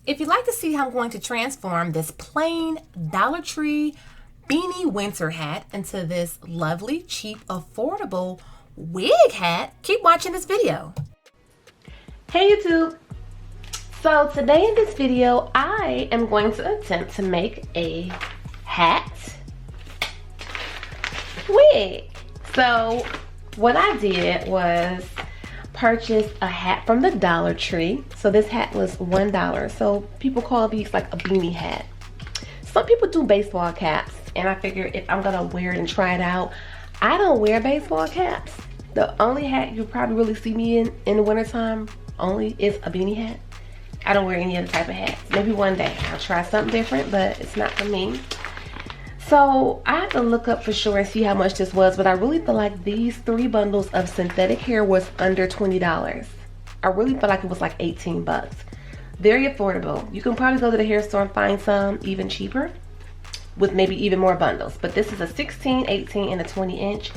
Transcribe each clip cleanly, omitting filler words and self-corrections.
If you'd like to see how I'm going to transform this plain Dollar Tree beanie winter hat into this lovely, cheap, affordable wig hat, keep watching this video. Hey YouTube! So today in this video, I am going to attempt to make a hat wig. So what I did was purchase a hat from the Dollar Tree. So this hat was $1. So people call these like a beanie hat. Some people do baseball caps, and I figure if I'm gonna wear it and try it out, I don't wear baseball caps. The only hat you probably really see me in the wintertime only is a beanie hat. I don't wear any other type of hats. Maybe one day I'll try something different, but it's not for me. So I had to look up for sure and see how much this was, but I really feel like these 3 bundles of synthetic hair was under $20. I really feel like it was like 18 bucks. Very affordable. You can probably go to the hair store and find some even cheaper with maybe even more bundles. But this is a 16, 18, and a 20 inch.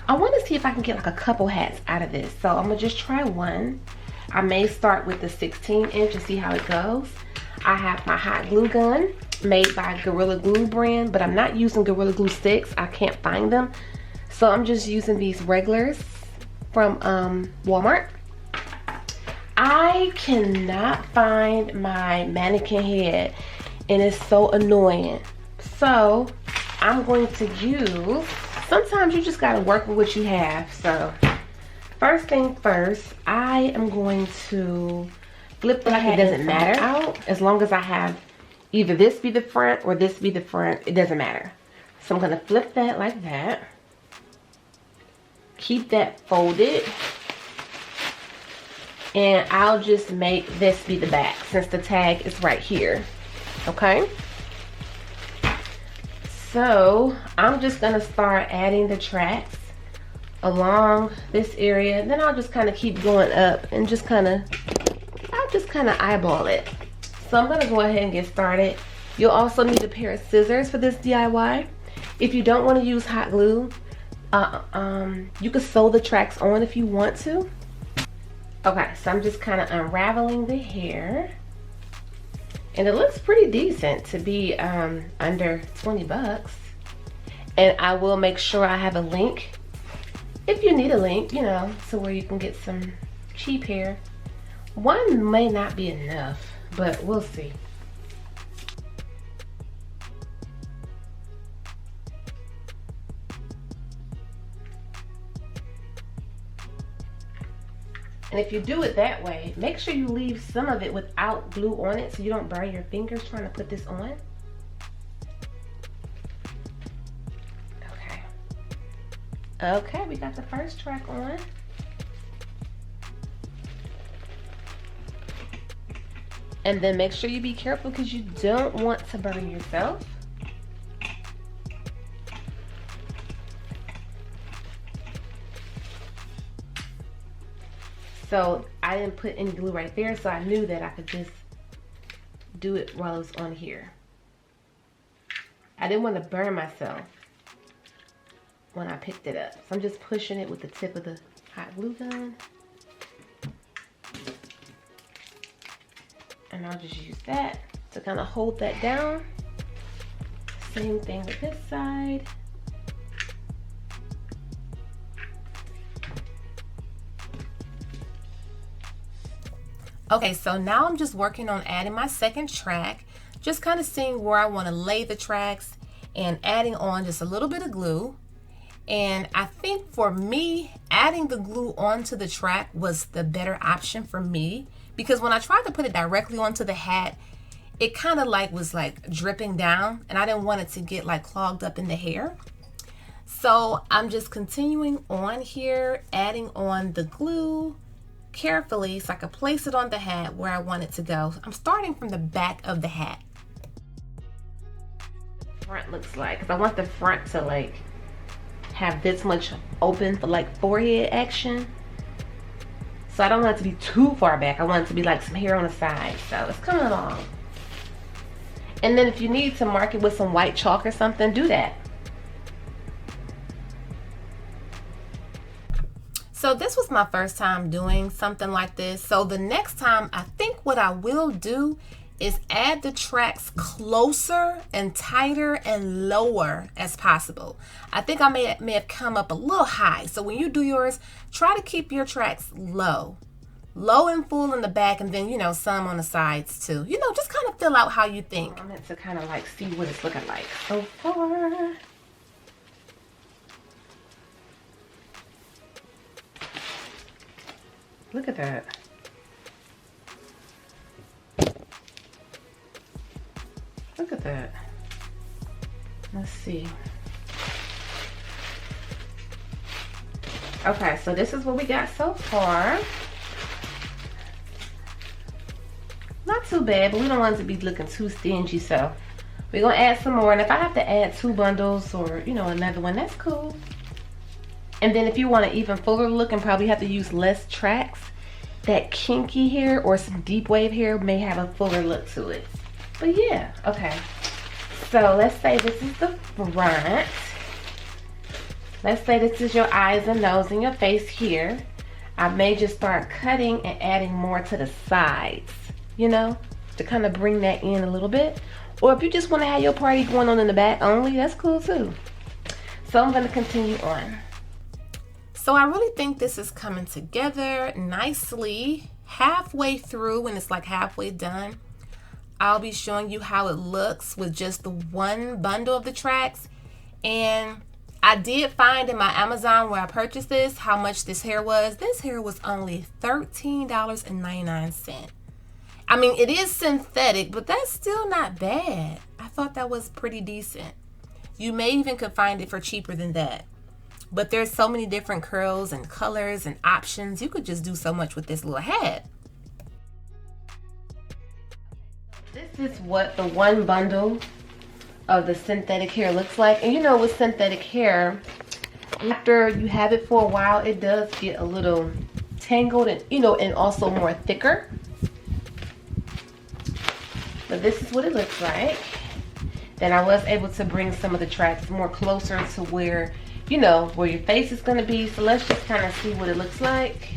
I want to see if I can get like a couple hats out of this. So I'm gonna just try one. I may start with the 16 inch and see how it goes. I have my hot glue gun made by Gorilla Glue brand, but I'm not using Gorilla Glue sticks. I can't find them. So I'm just using these regulars from Walmart. I cannot find my mannequin head and it's so annoying. So I'm going to use, sometimes you just gotta work with what you have. So first thing first, I am going to flip the hat. It doesn't matter out as long as I have either this be the front or this be the front. It doesn't matter. So I'm gonna flip that like that. Keep that folded. And I'll just make this be the back since the tag is right here. Okay? So I'm just gonna start adding the tracks along this area. Then I'll just kind of keep going up and just kind of, I'll just kind of eyeball it. So I'm gonna go ahead and get started. You'll also need a pair of scissors for this DIY. If you don't want to use hot glue, you can sew the tracks on if you want to. Okay, so I'm just kind of unraveling the hair. And it looks pretty decent to be under 20 bucks. And I will make sure I have a link, if you need a link, you know, to where you can get some cheap hair. One may not be enough, but we'll see. And if you do it that way, make sure you leave some of it without glue on it so you don't burn your fingers trying to put this on. Okay. Okay, we got the first track on. And then make sure you be careful because you don't want to burn yourself. So I didn't put any glue right there, so I knew that I could just do it while it was on here. I didn't want to burn myself when I picked it up. So I'm just pushing it with the tip of the hot glue gun. And I'll just use that to kind of hold that down. Same thing with this side. Okay, so now I'm just working on adding my second track, just kind of seeing where I want to lay the tracks and adding on just a little bit of glue. And I think for me, adding the glue onto the track was the better option for me, because when I tried to put it directly onto the hat, it kind of like was like dripping down and I didn't want it to get like clogged up in the hair. So I'm just continuing on here, adding on the glue carefully so I can place it on the hat where I want it to go. I'm starting from the back of the hat. Front looks like, because I want the front to like have this much open for like forehead action. So I don't want it to be too far back. I want it to be like some hair on the side. So it's coming along. And then if you need to mark it with some white chalk or something, do that. So this was my first time doing something like this. So the next time, I think what I will do is add the tracks closer and tighter and lower as possible. I think I may have come up a little high. So when you do yours, try to keep your tracks low. Low and full in the back, and then, you know, some on the sides too. You know, just kind of fill out how you think. I meant to kind of like see what it's looking like so far. Look at that. Look at that. Let's see. Okay, so this is what we got so far. Not too bad, but we don't want it to be looking too stingy, so we're gonna add some more. And if I have to add 2 bundles or, you know, another one, that's cool. And then if you want an even fuller look and probably have to use less tracks, that kinky hair or some deep wave hair may have a fuller look to it. But yeah, okay. So let's say this is the front. Let's say this is your eyes and nose and your face here. I may just start cutting and adding more to the sides, you know, to kind of bring that in a little bit. Or if you just want to have your party going on in the back only, that's cool too. So I'm going to continue on. So I really think this is coming together nicely. Halfway through, when it's like halfway done, I'll be showing you how it looks with just the one bundle of the tracks. And I did find in my Amazon where I purchased this how much this hair was. This hair was only $13.99. I mean, it is synthetic, but that's still not bad. I thought that was pretty decent. You may even could find it for cheaper than that. But there's so many different curls and colors and options. You could just do so much with this little hat. This is what the one bundle of the synthetic hair looks like. And you know, with synthetic hair, after you have it for a while, it does get a little tangled and, you know, and also more thicker. But this is what it looks like. Then I was able to bring some of the tracks more closer to where, you know, where your face is going to be. So let's just kind of see what it looks like.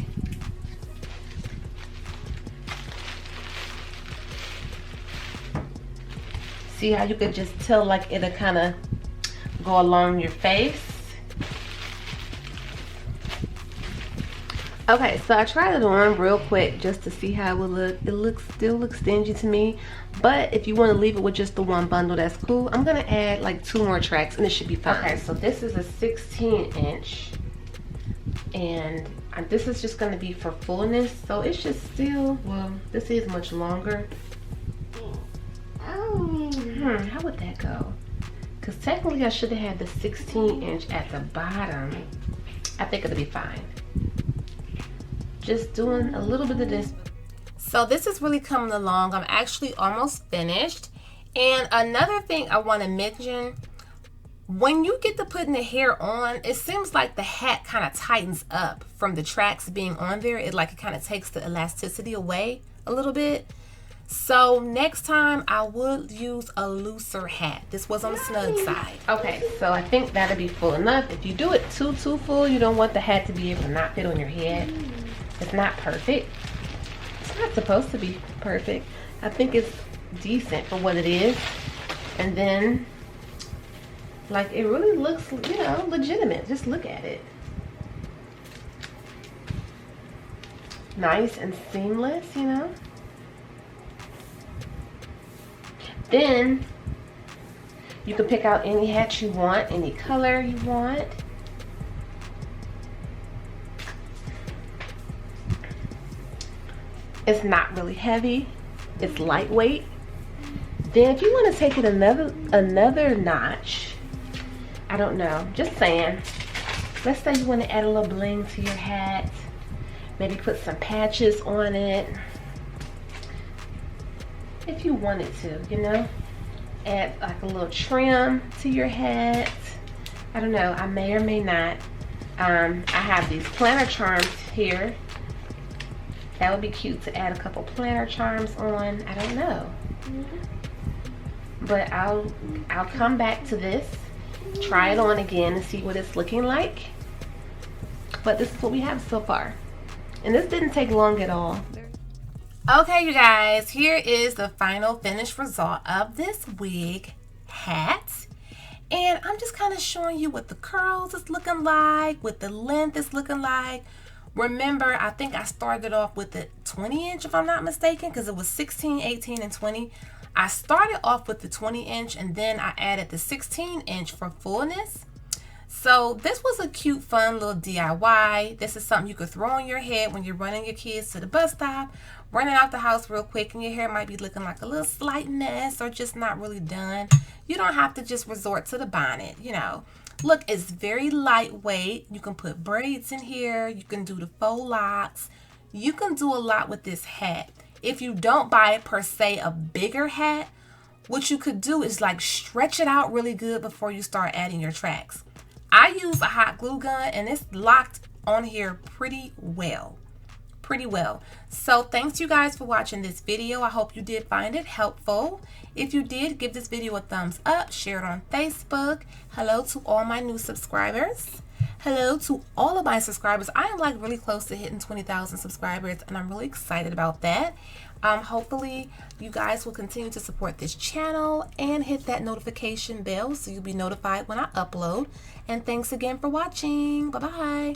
See how you could just tell like it'll kind of go along your face. Okay, so I tried it on real quick just to see how it would look. It still looks stingy to me, but if you want to leave it with just the one bundle, that's cool. I'm gonna add like 2 more tracks and it should be fine. Okay, so this is a 16-inch, and this is just gonna be for fullness, so it should still, well, this is much longer. How would that go? Because technically I should have had the 16-inch at the bottom. I think it'll be fine. Just doing a little bit of this. So this is really coming along. I'm actually almost finished. And another thing I want to mention, when you get to putting the hair on, it seems like the hat kind of tightens up from the tracks being on there. It kind of takes the elasticity away a little bit. So next time I would use a looser hat. This was on the snug side. Okay, so I think that'll be full enough. If you do it too full, you don't want the hat to be able to not fit on your head. It's not perfect. It's not supposed to be perfect. I think it's decent for what it is. And then, like, it really looks, you know, legitimate. Just look at it. Nice and seamless, you know. Then you can pick out any hat you want, any color you want. It's not really heavy. It's lightweight. Then if you want to take it another notch, I don't know, just saying. Let's say you want to add a little bling to your hat. Maybe put some patches on it. If you wanted to, you know, add like a little trim to your hat. I don't know, I may or may not. I have these planner charms here. That would be cute to add a couple planner charms on. I don't know. But I'll come back to this, try it on again and see what it's looking like. But this is what we have so far. And this didn't take long at all. Okay, you guys, here is the final finished result of this wig hat. And I'm just kind of showing you what the curls is looking like, what the length is looking like. Remember, I think I started off with the 20 inch, if I'm not mistaken, because it was 16, 18, and 20. I started off with the 20 inch and then I added the 16 inch for fullness. So this was a cute, fun little DIY. This is something you could throw on your head when you're running your kids to the bus stop, running out the house real quick, and your hair might be looking like a little slight mess or just not really done. You don't have to just resort to the bonnet, you know. Look, it's very lightweight. You can put braids in here. You can do the faux locks. You can do a lot with this hat. If you don't buy, per se, a bigger hat, what you could do is like stretch it out really good before you start adding your tracks. I use a hot glue gun and it's locked on here pretty well. So thanks you guys for watching this video. I hope you did find it helpful. If you did, give this video a thumbs up, share it on Facebook. Hello to all my new subscribers. Hello to all of my subscribers. I am like really close to hitting 20,000 subscribers and I'm really excited about that. Hopefully you guys will continue to support this channel and hit that notification bell so you'll be notified when I upload. And thanks again for watching. Bye-bye.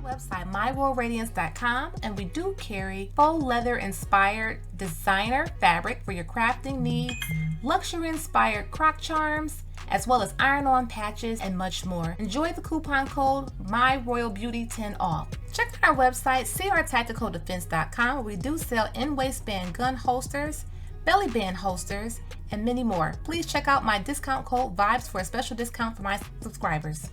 Website myroyalradiance.com, and we do carry faux leather inspired designer fabric for your crafting needs, luxury inspired croc charms, as well as iron-on patches and much more. Enjoy the coupon code MyRoyalBeauty10 off. Check out our website, crtacticaldefense.com, where we do sell in-waistband gun holsters, belly band holsters, and many more. Please check out my discount code VIBES for a special discount for my subscribers.